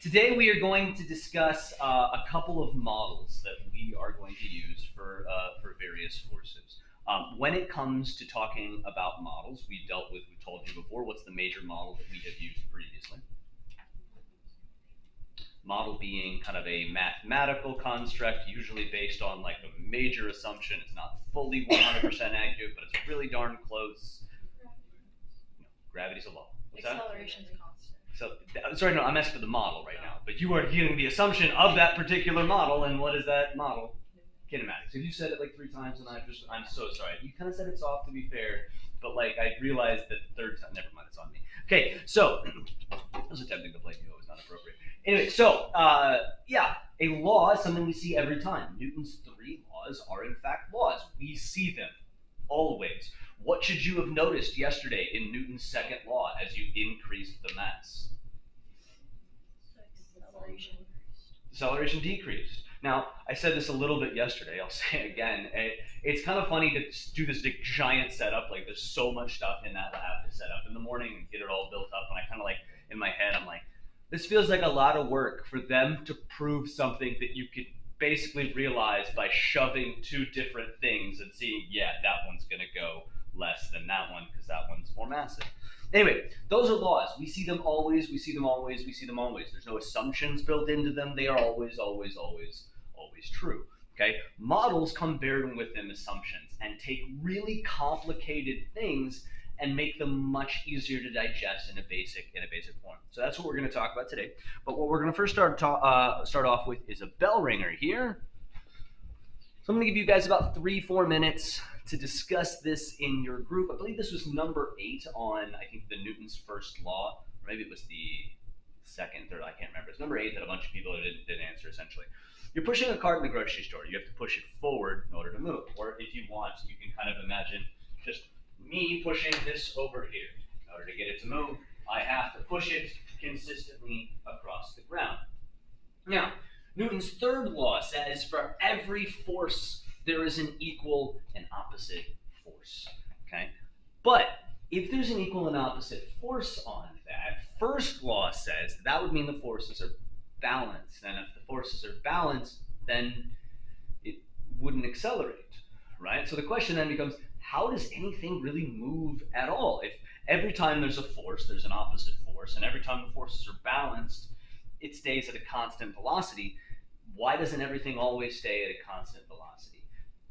Today we are going to discuss a couple of models that we are going to use for various forces. When it comes to talking about models, we told you before, what's the major model that we have used previously? Model being kind of a mathematical construct, usually based on like a major assumption. It's not fully 100% accurate, but it's really darn close. No, gravity's a law. What's that? Acceleration's constant. So, sorry, no, I'm asking for the model right now. But you are giving the assumption of that particular model, and what is that model? Kinematics. If you said it like 3 times, and I'm so sorry. You kind of said it soft, to be fair, but like I realized that the third time, never mind, it's on me. Okay, so I was attempting to blame you. It was not appropriate. Anyway, so yeah, a law is something we see every time. Newton's 3 laws are in fact laws. We see them always. What should you have noticed yesterday in Newton's second law as you increased the mass? Acceleration decreased. Now, I said this a little bit yesterday. I'll say it again. It's kind of funny to do this giant setup. Like, there's so much stuff in that lab to set up in the morning and get it all built up. And I kind of like, in my head, I'm like, this feels like a lot of work for them to prove something that you could basically realize by shoving 2 different things and seeing, yeah, that one's going to go less than that one because that one's more massive. Anyway, those are laws. We see them always, we see them always, we see them always. There's no assumptions built into them. They are always, always, always, always true. Okay? Models come bearing with them assumptions and take really complicated things and make them much easier to digest in a basic form. So that's what we're going to talk about today. But what we're going to first start off with is a bell ringer here. So I'm going to give you guys about 3-4 minutes to discuss this in your group. I believe this was number 8 on, I think, the Newton's first law, or maybe it was the second, third, I can't remember. It's number 8 that a bunch of people didn't answer, essentially. You're pushing a cart in the grocery store. You have to push it forward in order to move. Or if you want, you can kind of imagine just me pushing this over here. In order to get it to move, I have to push it consistently across the ground. Now, Newton's third law says for every force there is an equal and opposite force. Okay? But if there's an equal and opposite force on that, first law says that would mean the forces are balanced. And if the forces are balanced, then it wouldn't accelerate, right? So the question then becomes, how does anything really move at all? If every time there's a force, there's an opposite force, and every time the forces are balanced, it stays at a constant velocity, why doesn't everything always stay at a constant velocity?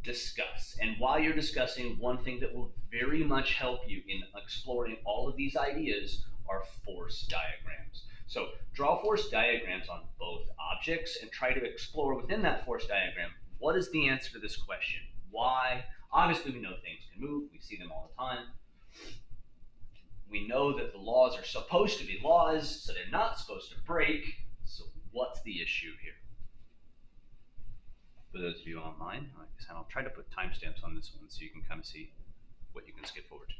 Discuss. And while you're discussing, one thing that will very much help you in exploring all of these ideas are force diagrams. So draw force diagrams on both objects and try to explore within that force diagram, what is the answer to this question? Why? Obviously, we know things can move. We see them all the time. We know that the laws are supposed to be laws, so they're not supposed to break. So what's the issue here? For those of you online, I'll try to put timestamps on this one so you can kind of see what you can skip forward to.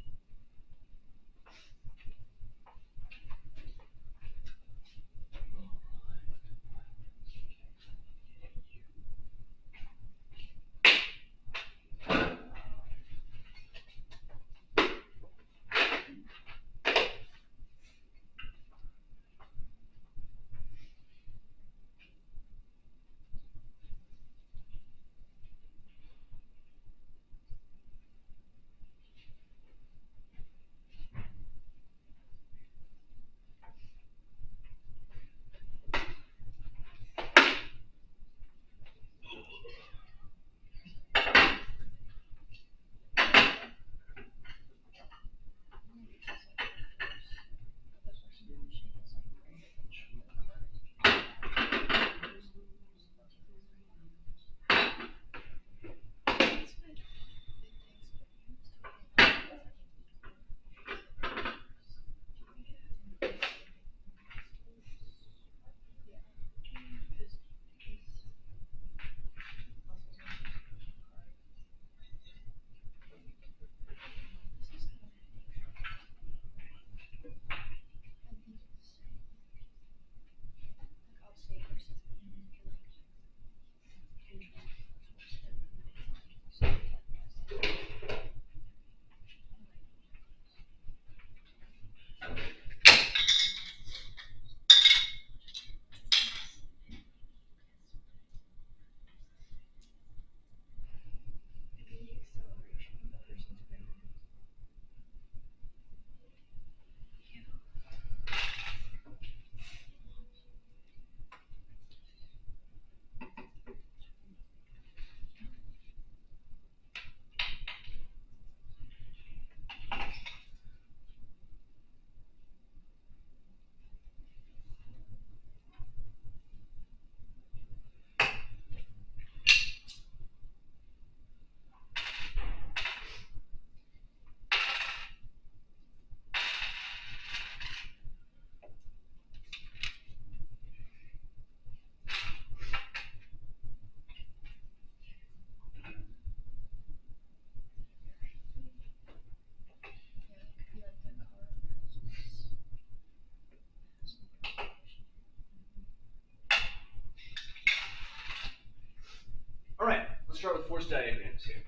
start with force diagrams here.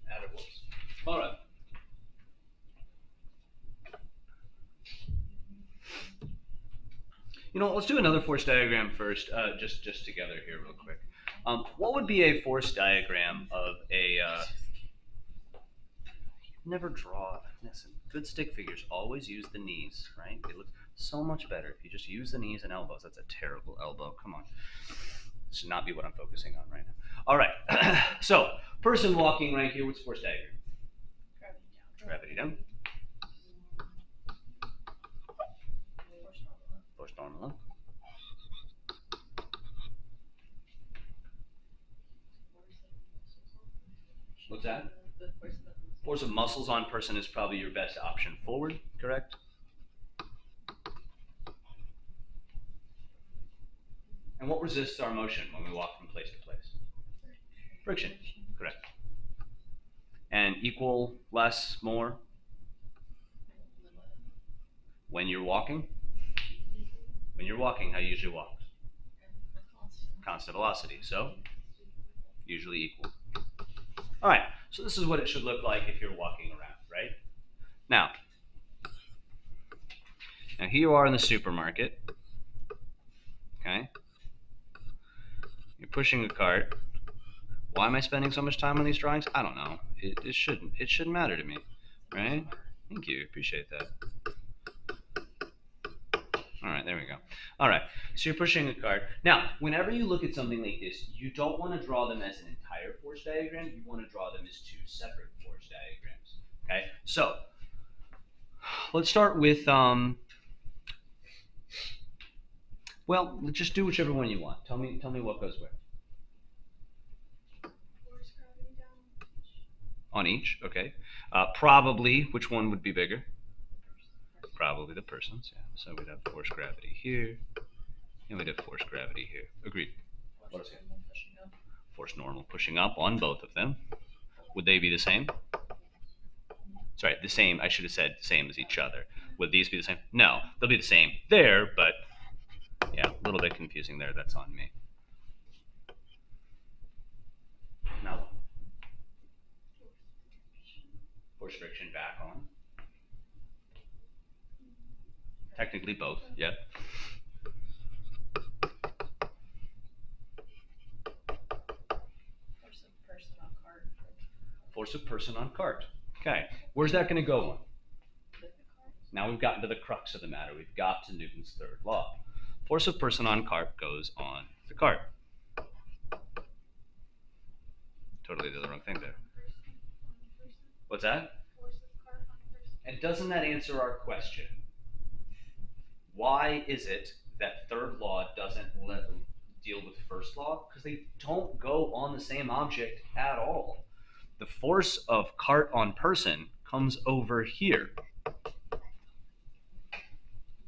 Attaboys. All right. You know, let's do another force diagram first, just together here real quick. What would be a force diagram of a, never draw, listen, good stick figures always use the knees, right? They look so much better if you just use the knees and elbows. That's a terrible elbow, come on. This should not be what I'm focusing on right now. All right, so, person walking right here, what's force diagram? Gravity down. Force normal up. What's that? Force of muscles on person is probably your best option forward, correct? And what resists our motion when we walk from place to place? Friction, correct. And equal, less, more? When you're walking? When you're walking, how you usually walk? Constant velocity, so usually equal. All right, so this is what it should look like if you're walking around, right? Now here you are in the supermarket, okay? You're pushing a cart. Why am I spending so much time on these drawings? I don't know. It shouldn't matter to me, right? Thank you, appreciate that. All right, there we go. All right, so you're pushing a cart. Now, whenever you look at something like this, you don't want to draw them as an entire force diagram. You want to draw them as two separate force diagrams, okay? So, let's start with, well, let's just do whichever one you want. Tell me what goes where. On each, okay. Probably, which one would be bigger? Probably the person's, yeah. So we'd have force gravity here, and we'd have force gravity here. Agreed. What else here? Force normal pushing up on both of them. Would they be the same? Sorry, the same, I should have said the same as each other. Would these be the same? No, they'll be the same there, but yeah, a little bit confusing there. That's on me. Now, force friction back on. Technically both, yep. Force of person on cart. Force of person on cart. Okay, where's that going to go on? Now we've gotten to the crux of the matter. We've got to Newton's third law. Force of person on cart goes on the cart. Totally did the wrong thing there. What's that? And doesn't that answer our question? Why is it that third law doesn't deal with first law? Because they don't go on the same object at all. The force of cart on person comes over here.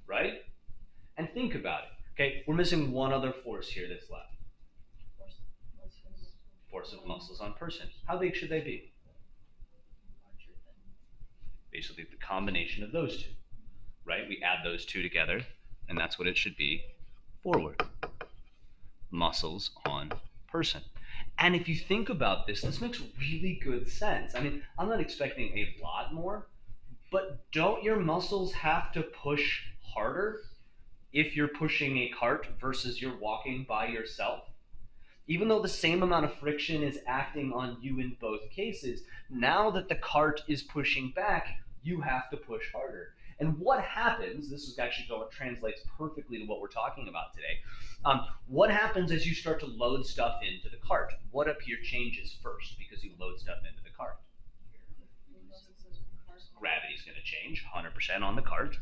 Right? And think about it. Okay, we're missing one other force here that's left. Force of muscles on person. How big should they be? Basically the combination of those two. Right? We add those two together, and that's what it should be forward. Muscles on person. And if you think about this, this makes really good sense. I mean, I'm not expecting a lot more, but don't your muscles have to push harder if you're pushing a cart versus you're walking by yourself? Even though the same amount of friction is acting on you in both cases, now that the cart is pushing back, you have to push harder. And what happens, this is actually what translates perfectly to what we're talking about today. What happens as you start to load stuff into the cart? What up here changes first because you load stuff into the cart? Gravity's going to change 100% on the cart.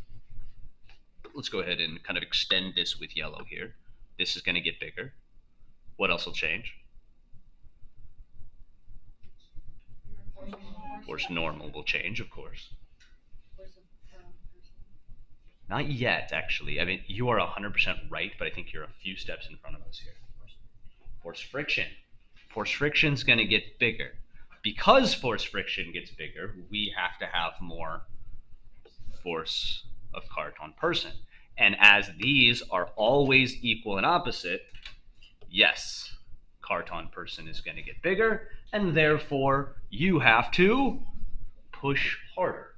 Let's go ahead and kind of extend this with yellow here. This is going to get bigger. What else will change? Force normal will change, of course. Not yet, actually. I mean, you are 100% right, but I think you're a few steps in front of us here. Force friction. Force friction's going to get bigger. Because force friction gets bigger, we have to have more force of cart on person. And as these are always equal and opposite, yes, Carton person is going to get bigger, and therefore you have to push harder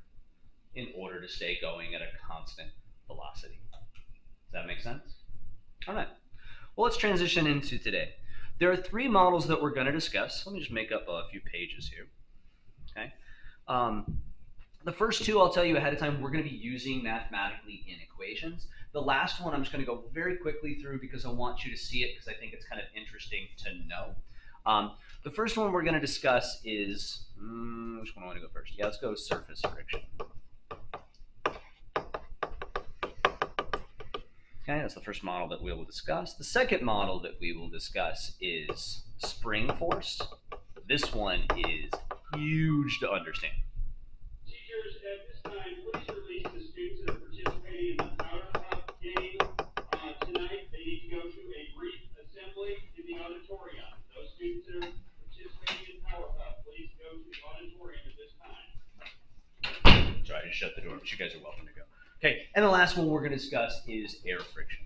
in order to stay going at a constant velocity. Does that make sense? All right. Well, let's transition into today. There are three models that we're going to discuss. Let me just make up a few pages here. Okay. The first two, I'll tell you ahead of time, we're going to be using mathematically in equations. The last one, I'm just going to go very quickly through because I want you to see it because I think it's kind of interesting to know. The first one we're going to discuss is, which one do I want to go first? Yeah, let's go with surface friction. Okay, that's the first model that we will discuss. The second model that we will discuss is spring force. This one is huge to understand. Teachers, at this time, please release the students that are participating in the Powder Puff game tonight. They need to go to a brief assembly in the auditorium. Those students that are participating in Power Puff, please go to the auditorium at this time. Sorry, I just shut the door, but you guys are welcome to go. Okay, and the last one we're going to discuss is air friction.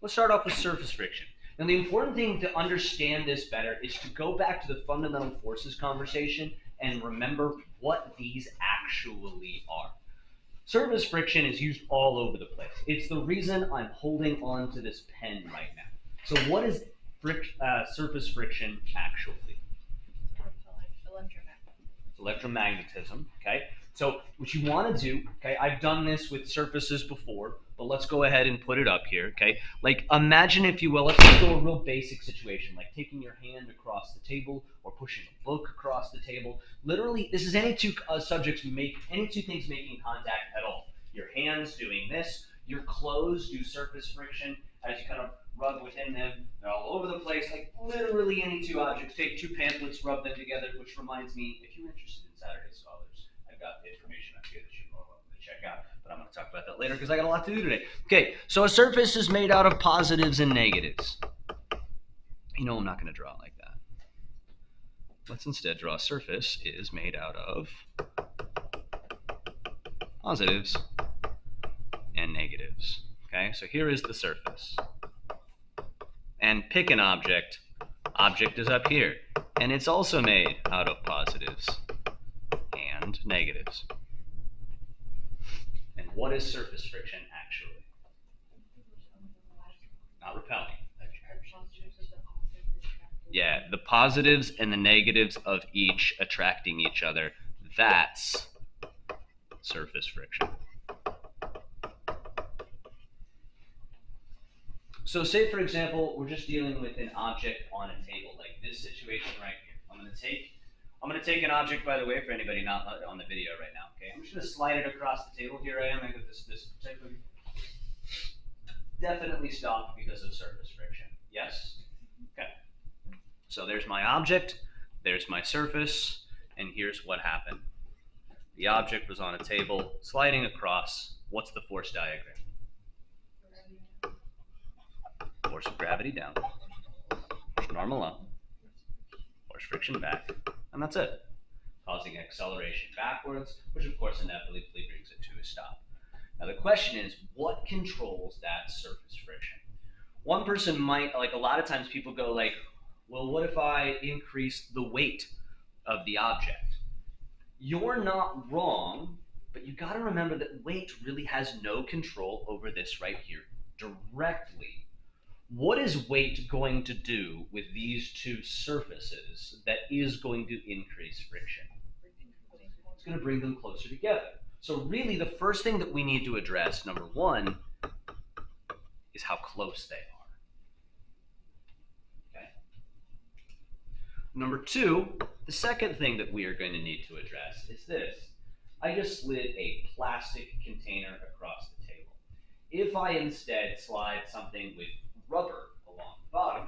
Let's start off with surface friction. Now, the important thing to understand this better is to go back to the fundamental forces conversation and remember what these actually are. Surface friction is used all over the place. It's the reason I'm holding on to this pen right now. So what is surface friction actually? Electromagnetism, okay? So what you want to do, okay, I've done this with surfaces before, but let's go ahead and put it up here, okay? Like imagine, if you will, let's just go a real basic situation, like taking your hand across the table or pushing a book across the table. Literally, this is any two any two things making contact at all. Your hands doing this, your clothes do surface friction as you kind of rub within them. They're all over the place, like literally any two objects. Take two pamphlets, rub them together, which reminds me, if you're interested in Saturday Scholars, I've got information up here that you're more welcome to check out, but I'm going to talk about that later because I got a lot to do today. Okay, so a surface is made out of positives and negatives. You know I'm not going to draw it like that. Let's instead draw a surface is made out of positives and negatives. Okay, so here is the surface. And pick an object. Object is up here. And it's also made out of positives and negatives. And what is surface friction actually? Not repelling. Yeah, the positives and the negatives of each attracting each other. That's surface friction. So say, for example, we're just dealing with an object on a table, like this situation right here. I'm going to take an object, by the way, for anybody not on the video right now. Okay, I'm just going to slide it across the table. Here I am. I got this particular. Definitely stopped because of surface friction. Yes. Okay. So there's my object. There's my surface, and here's what happened. The object was on a table, sliding across. What's the force diagram? Force of gravity down, normal up, force friction back, and that's it. Causing acceleration backwards, which of course inevitably brings it to a stop. Now the question is, what controls that surface friction? One person might, like a lot of times people go like, well, what if I increase the weight of the object? You're not wrong, but you gotta remember that weight really has no control over this right here directly. What is weight going to do with these two surfaces that is going to increase friction? It's going to bring them closer together. So really the first thing that we need to address, number one, is how close they are. Okay. Number two, the second thing that we are going to need to address is this. I just slid a plastic container across the table. If I instead slide something with rubber along the bottom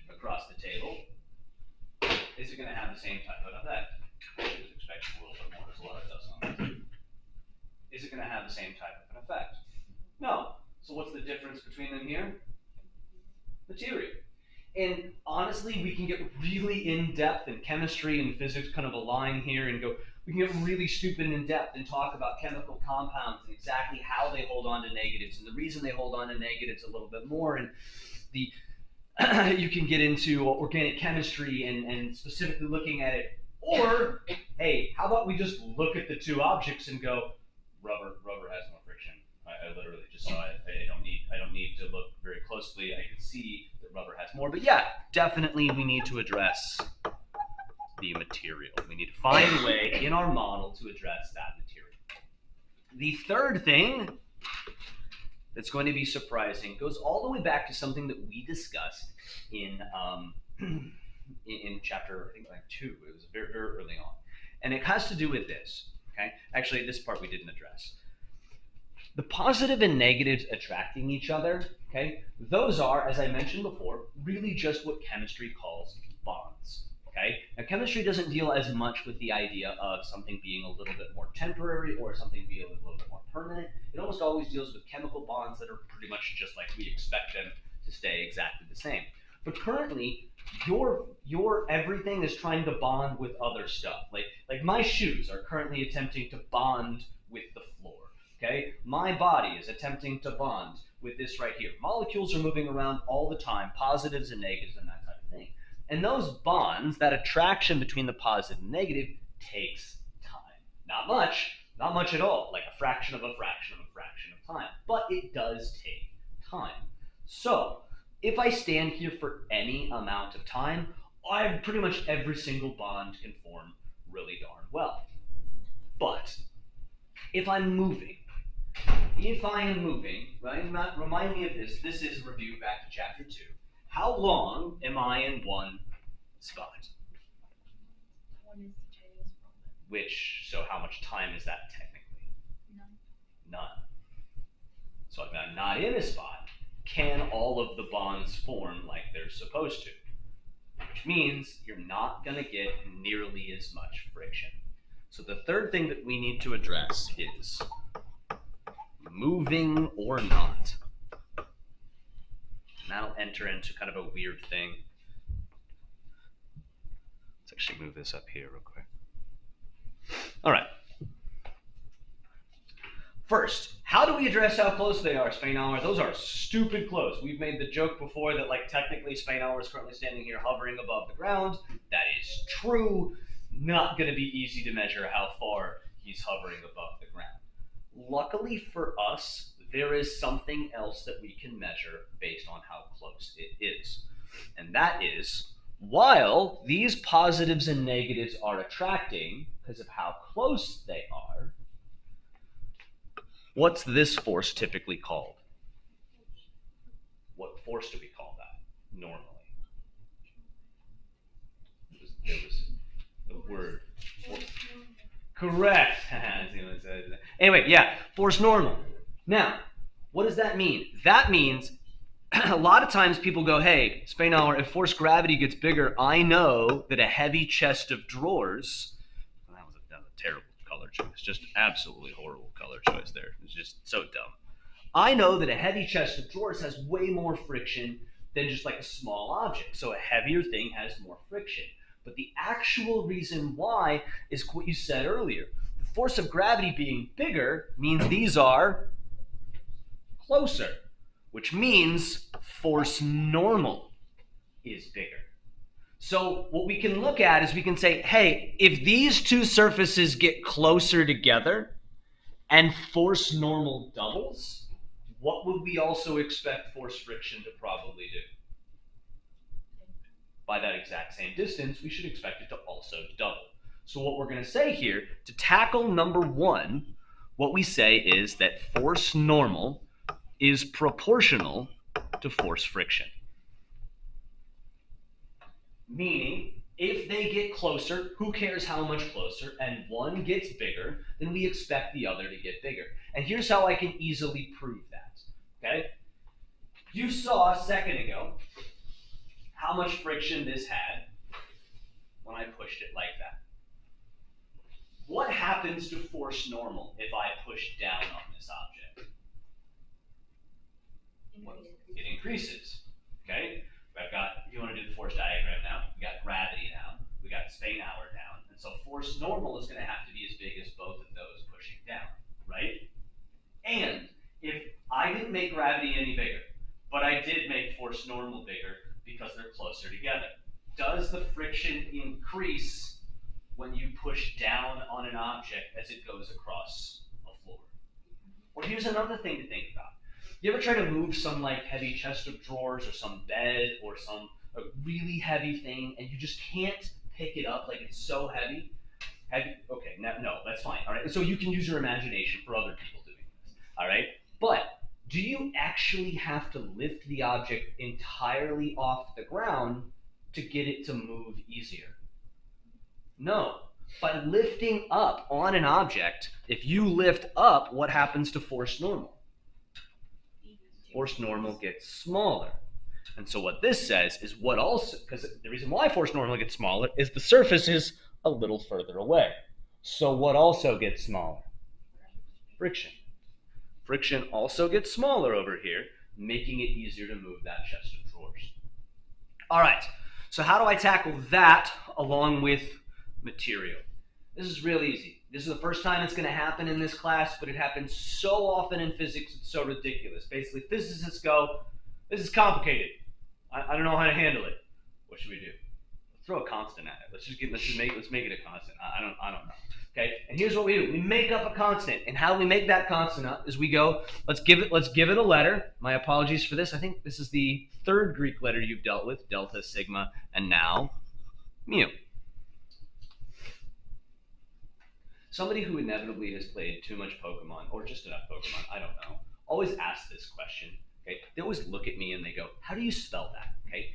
across the table, is it going to have the same type of effect? I was expecting a little bit more. There's a lot of dust on it. Is it going to have the same type of an effect? No. So what's the difference between them here? Material. And honestly, we can get really in-depth, and chemistry and physics kind of align here and go, we can get really stupid and in-depth and talk about chemical compounds and exactly how they hold on to negatives and the reason they hold on to negatives a little bit more. And the you can get into organic chemistry and specifically looking at it. Or, hey, how about we just look at the two objects and go, rubber has more friction. I literally just saw it. I don't need to look very closely. I can see that rubber has more. But yeah, definitely we need to address the material. We need to find a way in our model to address that material. The third thing that's going to be surprising goes all the way back to something that we discussed in chapter, I think, like 2. It was very, very early on. And it has to do with this. Okay? Actually, this part we didn't address. The positive and negatives attracting each other, okay, those are, as I mentioned before, really just what chemistry calls bonds. Okay? Now, chemistry doesn't deal as much with the idea of something being a little bit more temporary or something being a little bit more permanent. It almost always deals with chemical bonds that are pretty much just like we expect them to stay exactly the same. But currently, your everything is trying to bond with other stuff. Like my shoes are currently attempting to bond with the floor. Okay? My body is attempting to bond with this right here. Molecules are moving around all the time, positives and negatives and that type of thing. And those bonds, that attraction between the positive and negative, takes time. Not much at all, like a fraction of a fraction of a fraction of time. But it does take time. So, if I stand here for any amount of time, pretty much every single bond can form really darn well. But if I'm moving, right? Remind me of this. This is a review back to chapter 2. How long am I in one spot? 1 is the Chinese problem. So how much time is that technically? None. So if I'm not in a spot, can all of the bonds form like they're supposed to? Which means you're not going to get nearly as much friction. So the third thing that we need to address is moving or not. And that'll enter into kind of a weird thing. Let's actually move this up here real quick. All right. First, how do we address how close they are, Spainhour? Those are stupid close. We've made the joke before that, like, technically Spainhour is currently standing here hovering above the ground. That is true. Not going to be easy to measure how far he's hovering above the ground. Luckily for us, there is something else that we can measure based on how close it is. And that is, while these positives and negatives are attracting because of how close they are, what's this force typically called? What force do we call that normally? There was the word. Correct. Anyway, yeah, force normal. Now, what does that mean? That means a lot of times people go, hey, Spainhour, if force gravity gets bigger, I know that a heavy chest of drawers, that was a terrible color choice, just absolutely horrible color choice there. It's just so dumb. I know that a heavy chest of drawers has way more friction than just like a small object. So a heavier thing has more friction. But the actual reason why is what you said earlier. The force of gravity being bigger means these are closer, which means force normal is bigger. So what we can look at is we can say, hey, if these two surfaces get closer together and force normal doubles, what would we also expect force friction to probably do? By that exact same distance, we should expect it to also double. So what we're going to say here, to tackle number 1, what we say is that force normal is proportional to force friction. Meaning, if they get closer, who cares how much closer, and one gets bigger, then we expect the other to get bigger. And here's how I can easily prove that, okay? You saw a second ago how much friction this had when I pushed it like that. What happens to force normal if I push down on this object? It increases, okay? I've got, you want spaying hour down. And so force normal is going to have to be as big as both of those pushing down, right? And if I didn't make gravity any bigger, but I did make force normal bigger because they're closer together, does the friction increase when you push down on an object as it goes across a floor? Or here's another thing to think about. You ever try to move some like heavy chest of drawers or some bed or some a really heavy thing and you just can't pick it up, like it's so heavy? Okay, no, that's fine. All right, so you can use your imagination for other people doing this. All right, but do you actually have to lift the object entirely off the ground to get it to move easier? No. By lifting up on an object, if you lift up, what happens to force normal? Force normal gets smaller. And so what this says is what also, because the reason why force normal gets smaller is the surface is a little further away. So what also gets smaller? Friction. Friction also gets smaller over here, making it easier to move that chest of drawers. All right, so how do I tackle that along with material? This is real easy. This is the first time it's going to happen in this class, but it happens so often in physics, it's so ridiculous. Basically, physicists go, this is complicated. I don't know how to handle it. What should we do? Let's throw a constant at it. Let's make it a constant. I don't know. Okay, and here's what we do. We make up a constant, and how we make that constant up is we go, let's give it a letter. My apologies for this. I think this is the third Greek letter you've dealt with, delta, sigma, and now mu. Somebody who inevitably has played too much Pokemon, or just enough Pokemon, I don't know, always asks this question. Okay, they always look at me and they go, how do you spell that? Okay,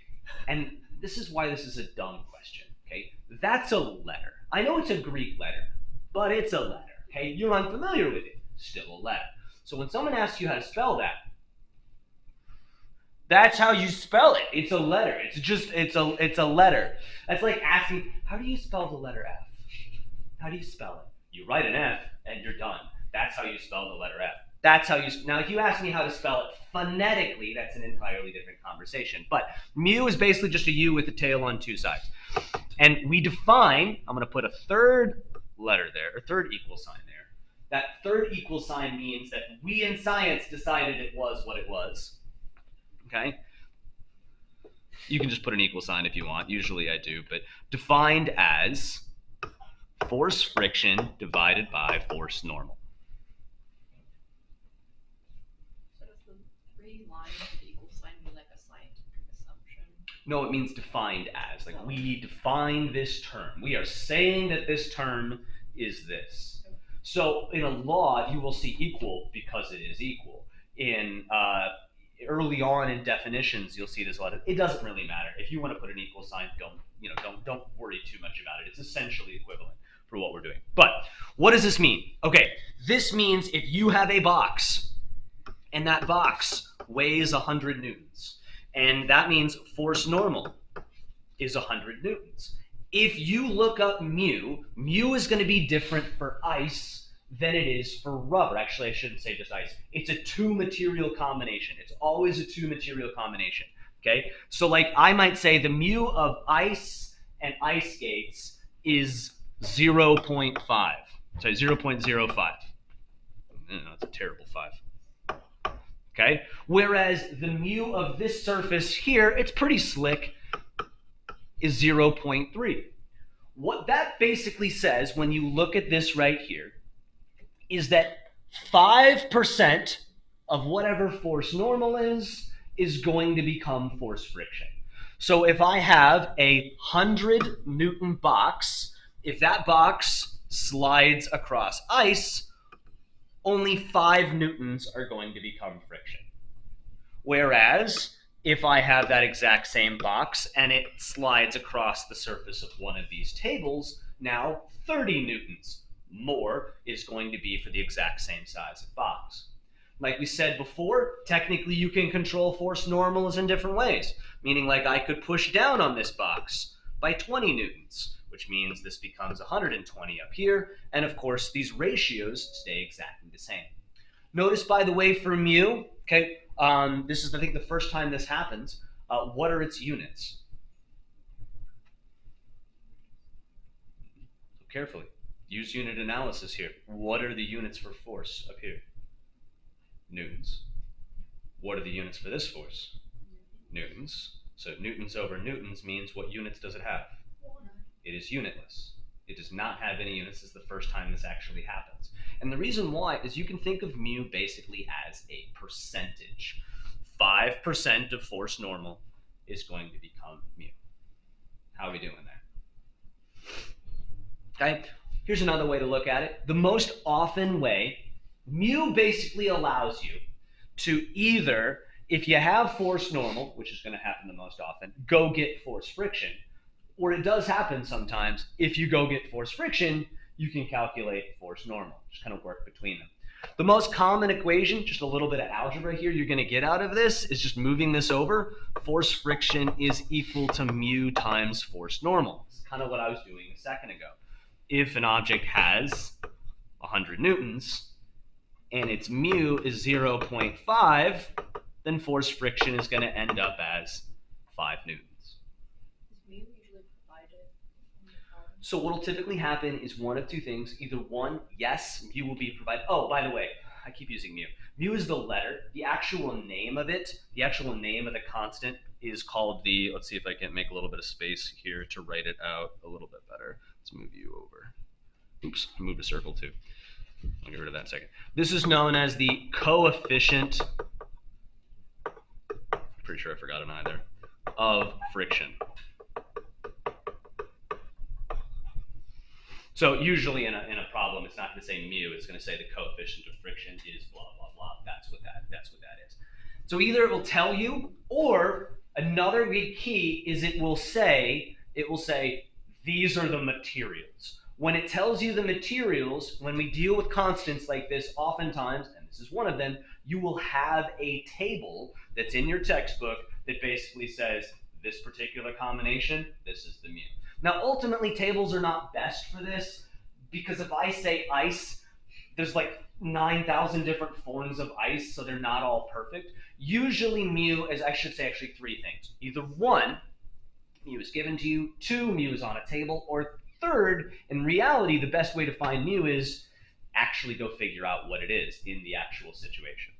and this is why this is a dumb question. Okay, that's a letter. I know it's a Greek letter, but it's a letter. Okay, you're unfamiliar with it, still a letter. So when someone asks you how to spell that, that's how you spell it. It's a letter. It's a letter. That's like asking, how do you spell the letter F? How do you spell it? You write an F and you're done. That's how you spell the letter F. That's how you. Now, if you ask me how to spell it phonetically, that's an entirely different conversation. But mu is basically just a U with a tail on two sides. And we define, I'm going to put a third letter there, or third equal sign there. That third equal sign means that we in science decided it was what it was. Okay? You can just put an equal sign if you want. Usually I do. But defined as force friction divided by force normal. So does the 3 lines of the equal sign mean like a scientific assumption? No, it means defined as. Like we define this term. We are saying that this term is this. So in a law, you will see equal because it is equal. In early on in definitions, you'll see this a lot. It doesn't really matter. If you want to put an equal sign, don't worry too much about it. It's essentially equivalent for what we're doing. But what does this mean? Okay, this means if you have a box and that box weighs 100 newtons, and that means force normal is 100 newtons. If you look up mu is going to be different for ice than it is for rubber. Actually, I shouldn't say just ice. It's a 2 material combination. It's always a 2 material combination. Okay, so like I might say the mu of ice and ice skates is 0.5. Sorry, 0.05. That's a terrible 5. Okay, whereas the mu of this surface here, it's pretty slick, is 0.3. What that basically says when you look at this right here is that 5% of whatever force normal is going to become force friction. So if I have a 100 Newton box, if that box slides across ice, only 5 newtons are going to become friction. Whereas if I have that exact same box and it slides across the surface of one of these tables, now 30 newtons more is going to be for the exact same size of box. Like we said before, technically you can control force normals in different ways, meaning like I could push down on this box by 20 newtons, which means this becomes 120 up here, and of course these ratios stay exactly the same. Notice, by the way, for mu, okay, this is, I think, the first time this happens. What are its units? carefully. Use unit analysis here. What are the units for force up here? Newtons. What are the units for this force? Newtons. So newtons over newtons means what units does it have? It is unitless. It does not have any units. This is the first time this actually happens. And the reason why is you can think of mu basically as a percentage. 5% of force normal is going to become mu. How are we doing there? Okay, here's another way to look at it. The most often way, mu basically allows you to either, if you have force normal, which is going to happen the most often, go get force friction. Or it does happen sometimes, if you go get force friction, you can calculate force normal. Just kind of work between them. The most common equation, just a little bit of algebra here, you're going to get out of this is just moving this over. Force friction is equal to mu times force normal. It's kind of what I was doing a second ago. If an object has 100 newtons and its mu is 0.5, then force friction is going to end up as 5 newtons. So what will typically happen is one of two things. Either one, yes, mu will be provided. Oh, by the way, I keep using mu. Mu is the letter. The actual name of it, the actual name of the constant is called the, let's see if I can make a little bit of space here to write it out a little bit better. Let's move you over. Oops, I moved a circle too. I'll get rid of that in a second. This is known as the coefficient, pretty sure I forgot an I there, of friction. So usually in a problem, it's not going to say mu. It's going to say the coefficient of friction is blah, blah, blah. That's what that is. So either it will tell you, or another big key is it will say these are the materials. When it tells you the materials, when we deal with constants like this, oftentimes, and this is one of them, you will have a table that's in your textbook that basically says this particular combination, this is the mu. Now, ultimately, tables are not best for this because if I say ice, there's like 9,000 different forms of ice, so they're not all perfect. Usually, mu is, I should say, actually 3 things. Either 1, mu is given to you, 2, mu is on a table, or 3rd, in reality, the best way to find mu is actually go figure out what it is in the actual situation.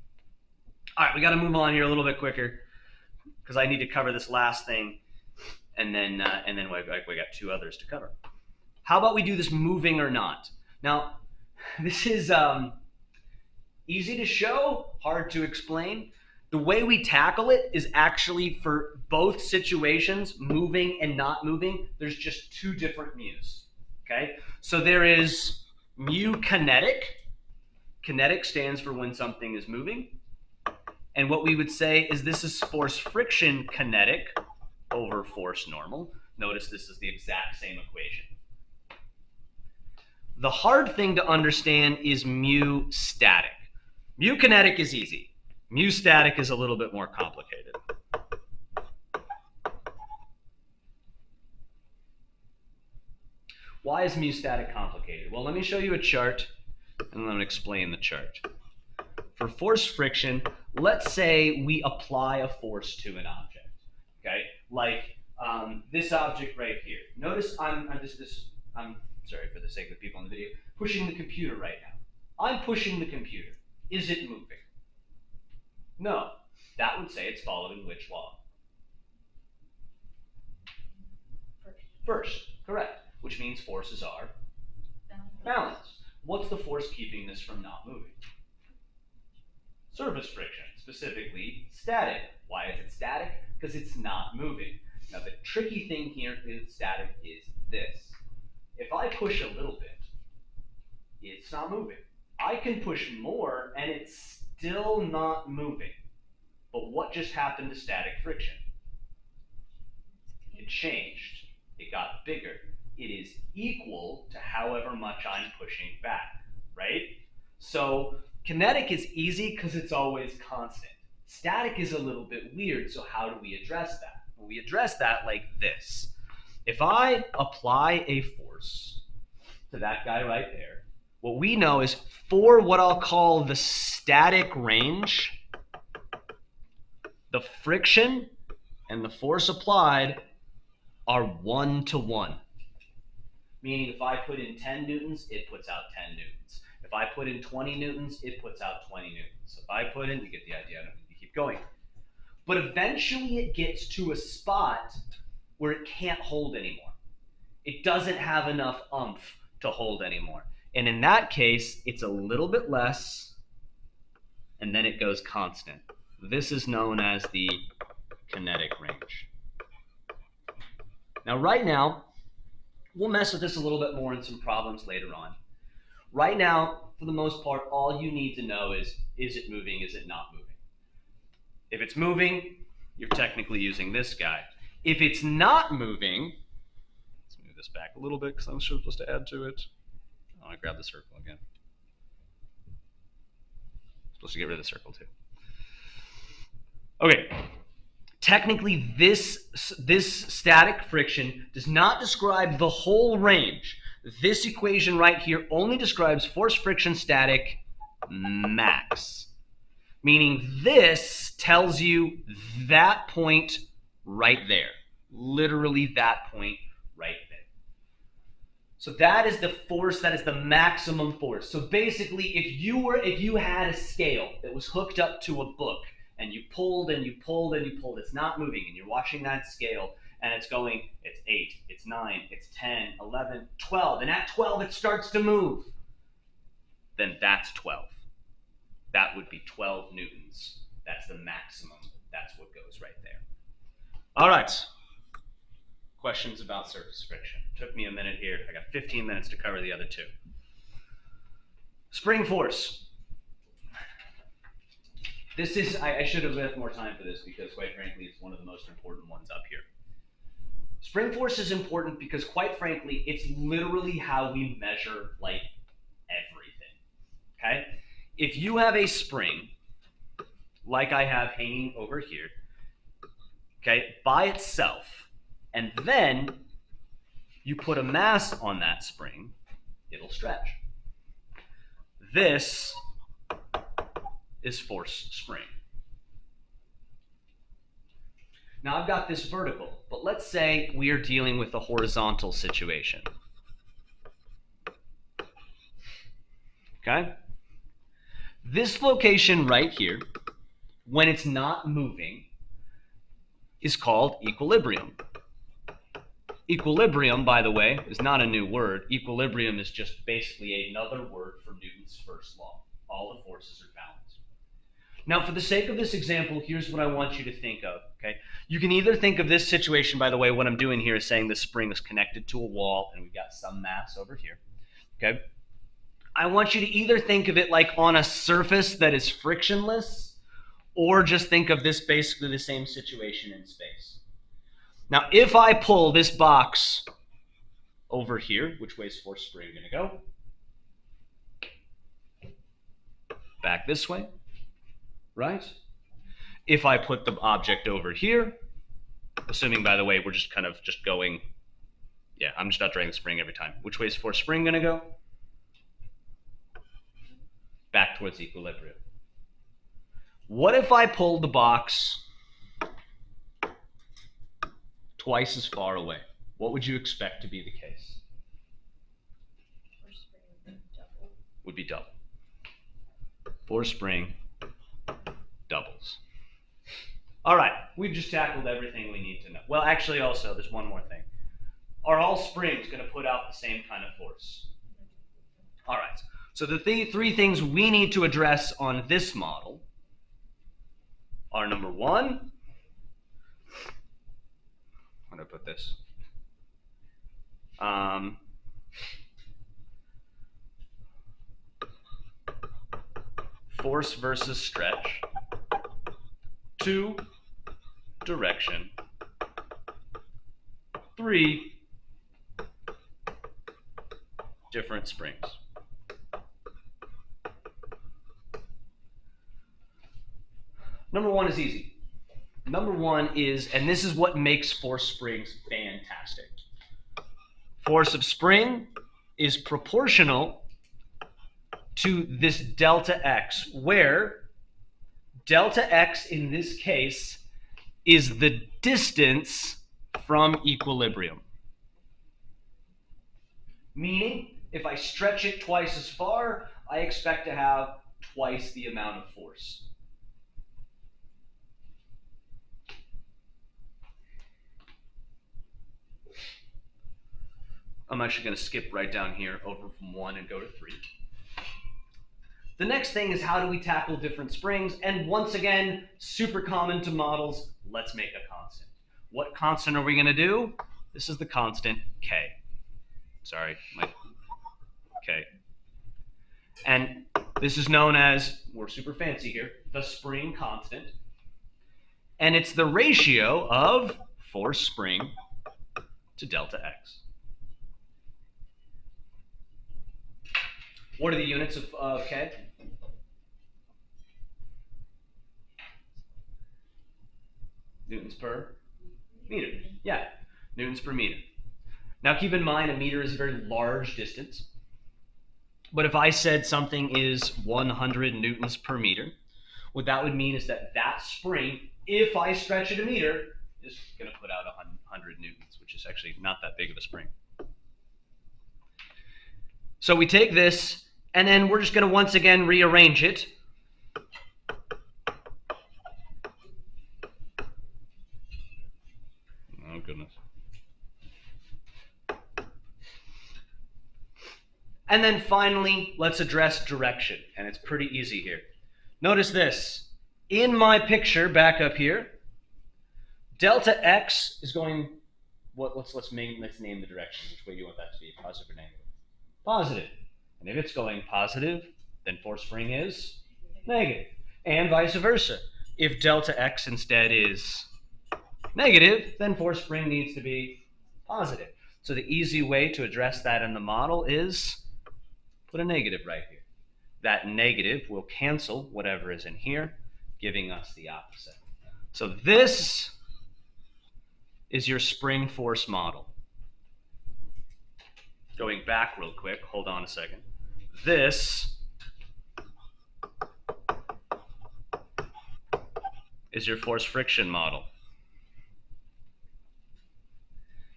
All right, we got to move on here a little bit quicker because I need to cover this last thing. And then we got 2 others to cover. How about we do this moving or not? Now, this is easy to show, hard to explain. The way we tackle it is actually for both situations, moving and not moving, there's just 2 different mu's, okay? So there is mu kinetic. Kinetic stands for when something is moving. And what we would say is this is force friction kinetic over force normal. Notice this is the exact same equation. The hard thing to understand is mu static. Mu kinetic is easy. Mu static is a little bit more complicated. Why is mu static complicated? Well, let me show you a chart and then explain the chart. For force friction, let's say we apply a force to an object. Okay, like this object right here. Notice I'm sorry for the sake of the people in the video, pushing the computer right now. I'm pushing the computer. Is it moving? No. That would say it's following which law? First, correct. Which means forces are balanced. What's the force keeping this from not moving? Surface friction, specifically static. Why is it static? Because it's not moving. Now the tricky thing here in static is this. If I push a little bit, it's not moving. I can push more and it's still not moving. But what just happened to static friction? It changed. It got bigger. It is equal to however much I'm pushing back, right? So kinetic is easy because it's always constant. Static is a little bit weird, so how do we address that? Well, we address that like this. If I apply a force to that guy right there, what we know is for what I'll call the static range, the friction and the force applied are 1 to 1. Meaning if I put in 10 newtons, it puts out 10 newtons. If I put in 20 newtons, it puts out 20 newtons. If I put in, you get the idea, I don't need to keep going. But eventually it gets to a spot where it can't hold anymore. It doesn't have enough oomph to hold anymore. And in that case, it's a little bit less, and then it goes constant. This is known as the kinetic range. Now, right now, we'll mess with this a little bit more in some problems later on. Right now, for the most part, all you need to know is it moving, is it not moving? If it's moving, you're technically using this guy. If it's not moving, let's move this back a little bit because I'm supposed to add to it. I want to grab the circle again. I'm supposed to get rid of the circle too. Okay. Technically, this static friction does not describe the whole range. This equation right here only describes force friction static max. Meaning this tells you that point right there. Literally that point right there. So that is the force, that is the maximum force. So basically, if you had a scale that was hooked up to a book, and you pulled and you pulled and you pulled, it's not moving, and you're watching that scale, and it's going, it's 8, it's 9, it's 10, 11, 12, and at 12 it starts to move, then that's 12. That would be 12 newtons. That's the maximum. That's what goes right there. All right. Questions about surface friction? Took me a minute here. I got 15 minutes to cover the other two. Spring force. This is, I should have left more time for this because quite frankly, it's one of the most important ones up here. Spring force is important because quite frankly, it's literally how we measure like everything, okay? If you have a spring, like I have hanging over here, okay, by itself, and then you put a mass on that spring, it'll stretch. This is force spring. Now I've got this vertical, but let's say we are dealing with a horizontal situation. Okay? This location right here, when it's not moving, is called equilibrium. Equilibrium, by the way, is not a new word. Equilibrium is just basically another word for Newton's first law. All the forces are balanced. Now, for the sake of this example, here's what I want you to think of, okay? You can either think of this situation, by the way, what I'm doing here is saying the spring is connected to a wall and we've got some mass over here, okay? I want you to either think of it like on a surface that is frictionless or just think of this basically the same situation in space. Now, if I pull this box over here, which way is force spring going to go? Back this way. Right? If I put the object over here, assuming, by the way, we're just kind of just going, yeah, I'm just not dragging the spring every time. Which way is force spring going to go? Back towards equilibrium. What if I pulled the box twice as far away? What would you expect to be the case? Force spring Would be double. Force spring doubles. All right, we've just tackled everything we need to know. Well, actually, also, there's one more thing. Are all springs going to put out the same kind of force? All right, so the three things we need to address on this model are, number one, how do I put this? Force versus stretch. 2, direction. 3, different springs. Number one is easy. Number one is, and this is what makes force springs fantastic. Force of spring is proportional to this delta x, where delta x in this case is the distance from equilibrium. Meaning, if I stretch it twice as far, I expect to have twice the amount of force. I'm actually going to skip right down here over from 1 and go to 3. The next thing is, how do we tackle different springs? And once again, super common to models, let's make a constant. What constant are we going to do? This is the constant K. Sorry, my K. And this is known as, we're super fancy here, the spring constant. And it's the ratio of force spring to delta X. What are the units of K? Newtons per meter. Yeah, newtons per meter. Now keep in mind, a meter is a very large distance. But if I said something is 100 newtons per meter, what that would mean is that that spring, if I stretch it a meter, is going to put out 100 newtons, which is actually not that big of a spring. So we take this, and then we're just going to once again rearrange it. Oh, goodness. And then finally, let's address direction. And it's pretty easy here. Notice this. In my picture back up here, delta X is going, let's name the direction. Which way do you want that to be, positive or negative? Positive. And if it's going positive, then force spring is negative. And vice versa. If delta X instead is negative, then force spring needs to be positive. So the easy way to address that in the model is put a negative right here. That negative will cancel whatever is in here, giving us the opposite. So this is your spring force model. Going back real quick, hold on a second. This is your force friction model.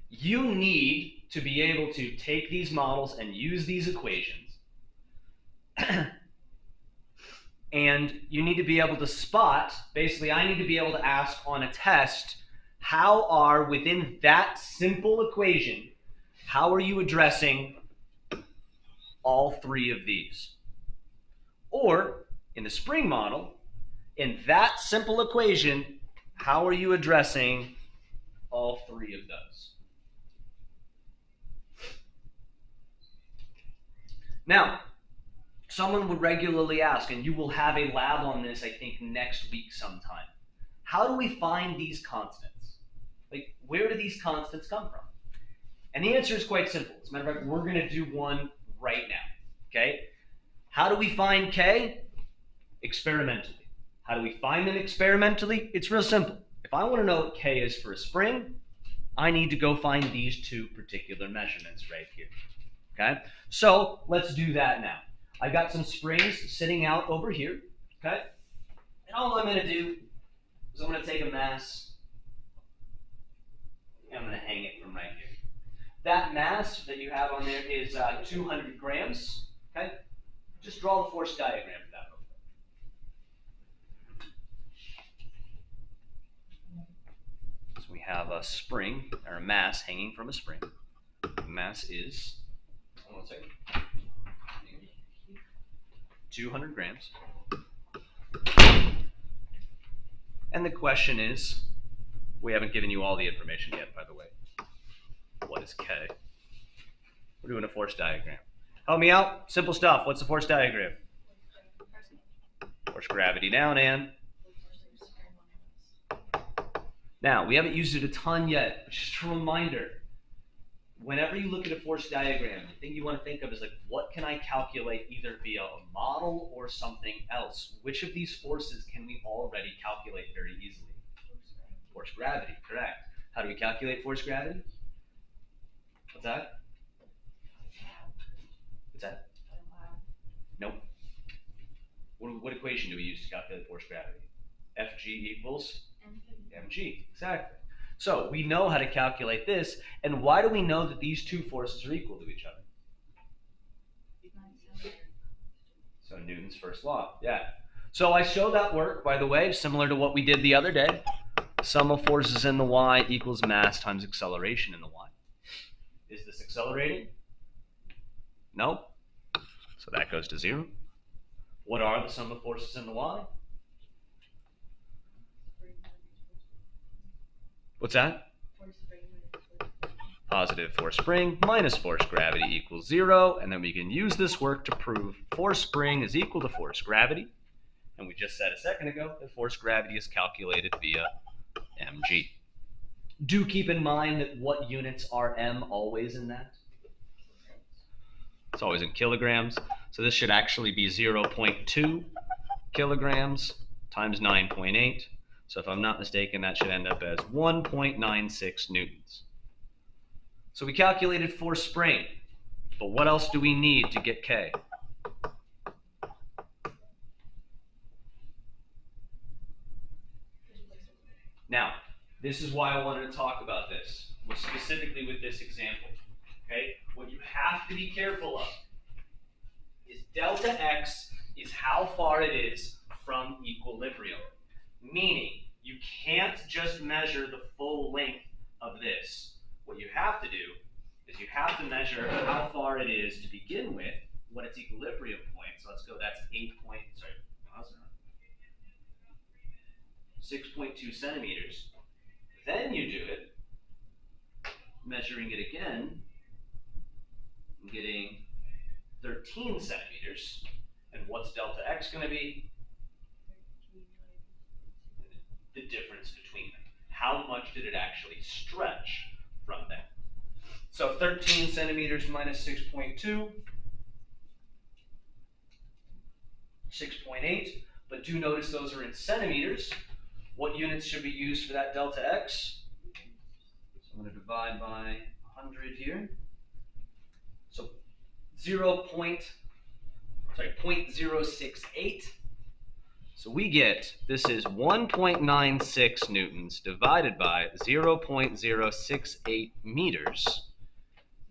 You need to be able to take these models and use these equations. And you need to be able to spot, basically I need to be able to ask on a test, how are, within that simple equation, how are you addressing all three of these? Or, in the spring model, in that simple equation, how are you addressing all three of those? Now, someone would regularly ask, and you will have a lab on this, I think, next week sometime. How do we find these constants? Like, where do these constants come from? And the answer is quite simple. As a matter of fact, we're going to do one right now. Okay? How do we find K? Experimentally. How do we find them experimentally? It's real simple. If I want to know what K is for a spring, I need to go find these two particular measurements right here. Okay? So let's do that now. I've got some springs sitting out over here. Okay? And all I'm going to do is I'm going to take a mass and I'm going to hang it from right here. That mass that you have on there is 200 grams. Okay? Just draw the force diagram for that real quick. So we have a spring, or a mass hanging from a spring. The mass is, hold on a second, 200 grams. And the question is, we haven't given you all the information yet, by the way. What is K? We're doing a force diagram. Help me out. Simple stuff. What's the force diagram? Force gravity down and. Now, we haven't used it a ton yet, but just a reminder. Whenever you look at a force diagram, the thing you want to think of is like, what can I calculate either via a model or something else? Which of these forces can we already calculate very easily? Force gravity, correct. How do we calculate force gravity? What's that? What's that? Nope. What equation do we use to calculate force gravity? Fg equals mg, exactly. So we know how to calculate this, and why do we know that these two forces are equal to each other? So Newton's first law, yeah. So I show that work, by the way, similar to what we did the other day. Sum of forces in the y equals mass times acceleration in the y. Is this accelerating? No. So that goes to 0. What are the sum of forces in the y? What's that? Positive force spring minus force gravity equals 0. And then we can use this work to prove force spring is equal to force gravity. And we just said a second ago that force gravity is calculated via mg. Do keep in mind that what units are m always in that? It's always in kilograms. So this should actually be 0.2 kilograms times 9.8. So if I'm not mistaken, that should end up as 1.96 newtons. So we calculated force spring, but what else do we need to get K? Now, this is why I wanted to talk about this, specifically with this example. Okay? What you have to be careful of is delta x is how far it is from equilibrium. Meaning, you can't just measure the full length of this. What you have to do is you have to measure how far it is to begin with, what its equilibrium point. So let's go, that's 6.2 centimeters. Then you do it, measuring it again, and getting 13 centimeters. And what's delta x going to be? The difference between them. How much did it actually stretch from them? So 13 centimeters minus 6.2, 6.8, but do notice those are in centimeters. What units should be used for that delta x? So I'm going to divide by 100 here. So 0.068. So we get, this is 1.96 newtons divided by 0.068 meters.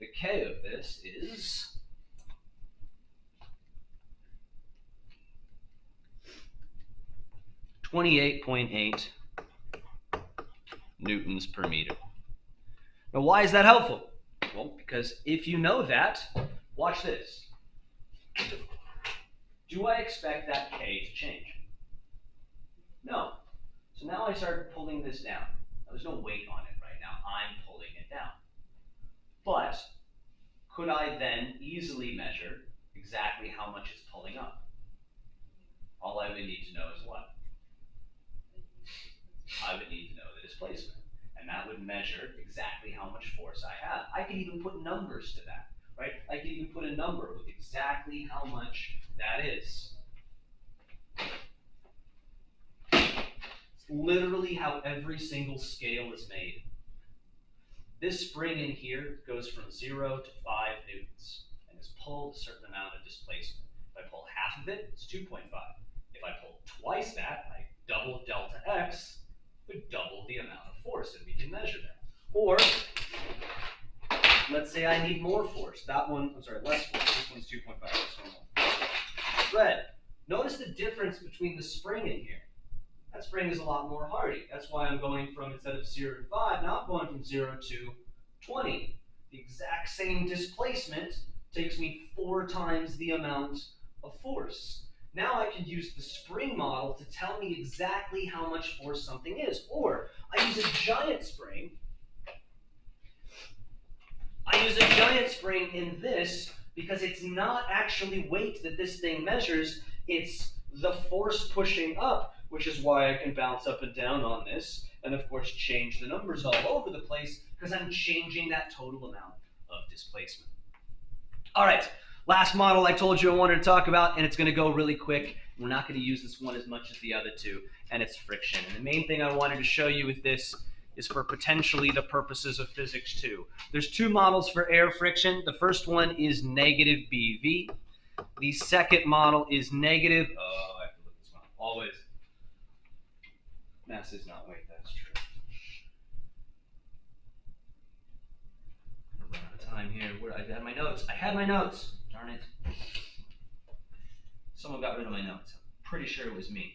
The K of this is 28.8 newtons per meter. Now, why is that helpful? Well, because if you know that, watch this. Do I expect that K to change? No. So now I start pulling this down. Now, there's no weight on it right now. I'm pulling it down. But could I then easily measure exactly how much it's pulling up? All I would need to know is what? I would need to know the displacement. And that would measure exactly how much force I have. I could even put numbers to that, right? I could even put a number with exactly how much that is. It's literally how every single scale is made. This spring in here goes from 0 to 5 newtons and is pulled a certain amount of displacement. If I pull half of it, it's 2.5. If I pull twice that, I double delta x, would double the amount of force, and we can measure that. Or, let's say I need more force. That one, I'm sorry, less force. This one's 2.5. This one. Red. Notice the difference between the spring in here. That spring is a lot more hardy. That's why I'm going from, instead of 0 to 5, now I'm going from 0 to 20. The exact same displacement takes me 4 times the amount of force. Now I can use the spring model to tell me exactly how much force something is. Or I use a giant spring. I use a giant spring in this because it's not actually weight that this thing measures. It's the force pushing up, which is why I can bounce up and down on this, and of course change the numbers all over the place because I'm changing that total amount of displacement. All right, last model I told you I wanted to talk about, and it's going to go really quick. We're not going to use this one as much as the other two, and it's friction. And the main thing I wanted to show you with this is for potentially the purposes of physics too. There's 2 models for air friction. The first one is negative BV. The second model is negative, I have to look at this one, always. Mass is not weight, that's true. I'm gonna run out of time here. Where I had my notes. I had my notes. Darn it. Someone got rid of my notes. I'm pretty sure it was me.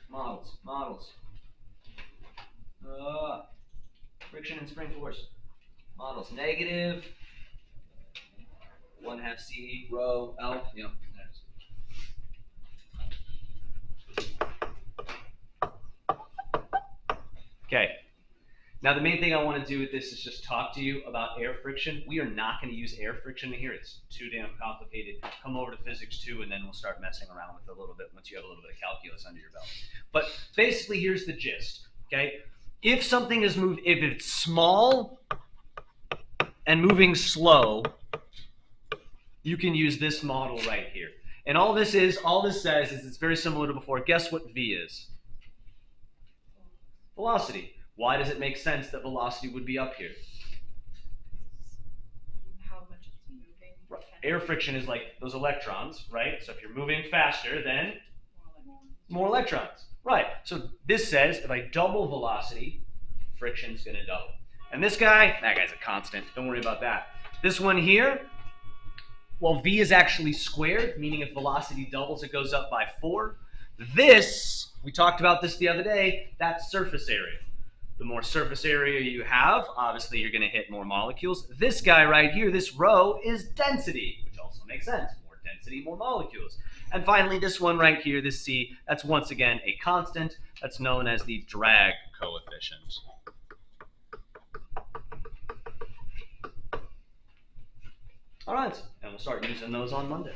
Models. Friction and spring force. Models. Negative 1/2 C rho L. Yep. Okay. Now the main thing I want to do with this is just talk to you about air friction. We are not going to use air friction here. It's too damn complicated. Come over to Physics 2 and then we'll start messing around with it a little bit once you have a little bit of calculus under your belt. But basically here's the gist, okay? If something is moved, if it's small and moving slow, you can use this model right here. And all this says is it's very similar to before. Guess what V is? Velocity. Why does it make sense that velocity would be up here? How much it's moving. Right. Air friction is like those electrons, right? So if you're moving faster, then more electrons. Right. So this says if I double velocity, friction's going to double. And this guy, that guy's a constant. Don't worry about that. This one here, well, V is actually squared, meaning if velocity doubles, it goes up by 4. This, we talked about this the other day, that's surface area. The more surface area you have, obviously you're going to hit more molecules. This guy right here, this rho, is density, which also makes sense. More density, more molecules. And finally, this one right here, this C, that's once again a constant. That's known as the drag coefficient. All right, and we'll start using those on Monday.